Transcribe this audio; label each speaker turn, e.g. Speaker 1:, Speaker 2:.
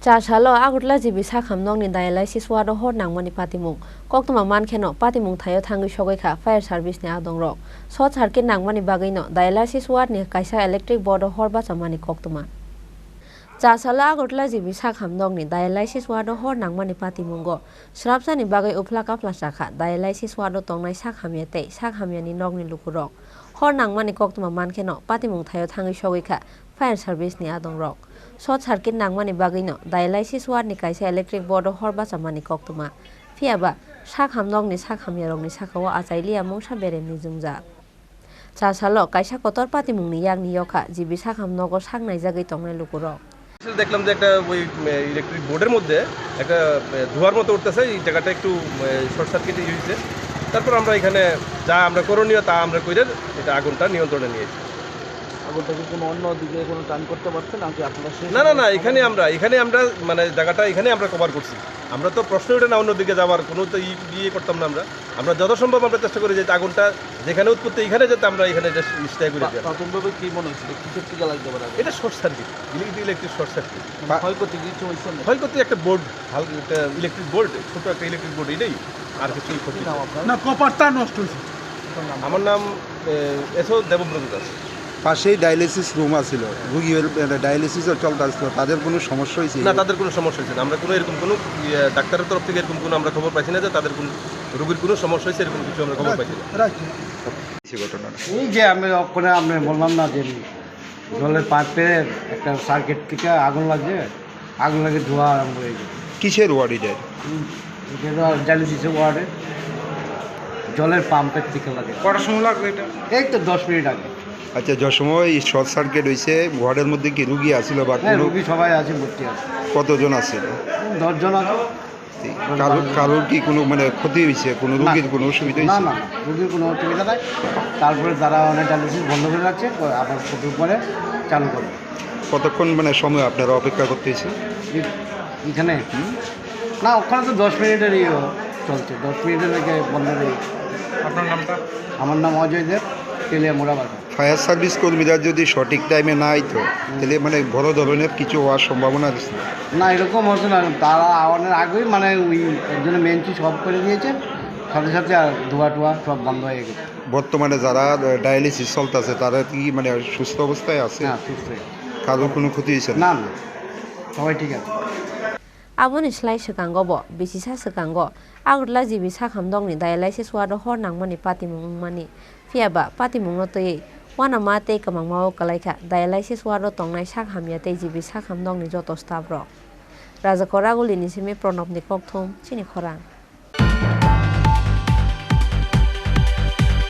Speaker 1: Cha chalo agutla jibi sakham nong ni dialysis wado hor nangmani patimung koktoma mankheno patimung thayo thangi sogoi kha fire service ni adong rok short circuit nangmani bagai no dialysis ward ni kaisa electric board hor ba chamani koktoma cha chalo agutla jibi sakham nong ni dialysis wado hor nangmani patimungo shrapsa ni bagai upla kapla chakha dialysis wado tongnai sakhamya tei sakhamya ni nong ni lukurok hor nangmani koktoma mankheno patimung thayo thangi sogoi kha fire service ni adong rok short circuit nangmani bagino dialysis ward ni kaisa electric board horba chamani koktoma phiaba sakham nong ni sakhamya rok ni sakao achaili among sabere ni jungja cha salo kaisa kotor patimung ni yang ni yokha jibi sakham nogo saknai jagai tongnai lukurok
Speaker 2: দেখলাম যে একটা ওই electric বোর্ডের মধ্যে একটা ধোঁয়ার মতো উঠতেছে এই জায়গাটা একটু শর্ট সার্কিট হয়েছে তারপর আমরা এখানে যা আমরা করণীয় তা আমরা কইরে এটা আগুনটা নিয়ন্ত্রণে নিয়েছি
Speaker 3: আগুনটা কি কোনো অন্য দিকে কোনো টার্ন করতে পারছেন নাকি আপনারা
Speaker 2: না এখানে আমরা মানে জায়গাটা এখানে আমরা কভার করছি আমরা তো প্রশ্ন ওঠে না অন্যদিকে যাওয়ার কোনো তো ইয়ে করতাম না আমরা যত সম্ভব আমরা চেষ্টা করি যে আগুনটা যেখানে উৎপত্তি এখানে যাতে আমরা এখানে চেষ্টা করি
Speaker 3: প্রাথমিকভাবে কি মনে হচ্ছে কিসের থেকে লাগতে পারে
Speaker 2: এটা short circuit electric short circuit
Speaker 3: ক্ষয়ক্ষতি কিছু হয়েছে
Speaker 2: ক্ষয়ক্ষতি একটা বোর্ড হালকা একটা ইলেকট্রিক বোর্ড ছোট একটা ইলেকট্রিক বোর্ড এটাই আর কিছু ক্ষতি
Speaker 3: না কপারটা নষ্ট হয়েছে
Speaker 2: আমার নাম এসো দেবব্রত দাস
Speaker 4: পাশেই ডায়ালিসিস রুম আছিল রোগীর ডায়ালিসিসও চলতেছিল তাদের কোনো সমস্যা হয়েছে
Speaker 2: না তাদের কোনো সমস্যা হয়েছে না আমরা কোনো এরকম কোনো ডাক্তারের তরফ থেকে এরকম কোনো আমরা খবর পাইছি না যে তাদের কোনো রোগীর কোনো সমস্যা হয়েছে এরকম কিছু আমরা খবর পাইছি না
Speaker 4: ঘটনাটা
Speaker 5: এই যে আমি ওখানে আমি বললাম না যে জলের পাইপের একটা সার্কিট থেকে আগুন লাগে ধোঁয়া আরম্ভ হয়ে গেছে
Speaker 4: কিসের ওয়ার্ড এটার
Speaker 5: ডায়ালিসিসের ওয়ার্ডে জলের পাম্পের থেকে লাগে
Speaker 4: কটার সময় লাগবে এটা
Speaker 5: এই তো 10 মিনিট আগে
Speaker 4: আচ্ছা যে সময় শর্ট সার্কিট হয়েছে ওয়ার্ডের মধ্যে কি রুগী আছিল বা
Speaker 5: হ্যাঁ রুগী সবাই আছে ভর্তি আছে
Speaker 4: কতজন আছে
Speaker 5: 10 জন আছে
Speaker 4: কারোর কি কোনো মানে ক্ষতি হয়েছে কোনো রুগীর কোনো অসুবিধা
Speaker 5: না
Speaker 4: হয়েছে
Speaker 5: না রুগীর কোনো অসুবিধা নাই তারপরে তারা অনেক ডায়ালিসিস বন্ধ করে রাখছে আবার কত পরে চালু করবে
Speaker 4: কতক্ষণ মানে সময় আপনারা অপেক্ষা করতে হয়েছে
Speaker 5: এখানে না ওখানে তো 10 মিনিটের চলছে 10 মিনিটের আগে বন্ধ হয়ে
Speaker 4: আপনার নামটা
Speaker 5: আমার নাম অজয় দেব তেলিয়া মোড়াবাড়ি
Speaker 4: ফায়ার সার্ভিস কর্মীরা যদি সঠিক টাইমে না আইতো তাহলে মানে বড় ধরনের কিছু হওয়ার সম্ভাবনা আছে
Speaker 5: না এরকম হচ্ছে না তারা আওয়ানোর আগেই মানে ওই একজনের মেনচি সব করে দিয়েছে সাথে সাথে আর ধোয়া টোয়া সব বন্ধ হয়ে গেছে
Speaker 4: বর্তমানে যারা ডায়ালিসিস চলতেছে তারা কি মানে সুস্থ অবস্থায় আছে
Speaker 5: হ্যাঁ সুস্থ
Speaker 4: কারোর কোনো ক্ষতি হয়েছে
Speaker 5: না না সবাই ঠিক আছে
Speaker 1: Aboni slai sekango bo bisisa sekango agutla jibi sakham dong ni dialysis wado hor nangmani patimung mani phiaba patimung no tei wana ma tei kamang mao kalaika dialysis wado tongnai sakhamya tei jibi sakham dong ni joto staff ro raja koraguli ni simi pronob ni kokthom chini khorang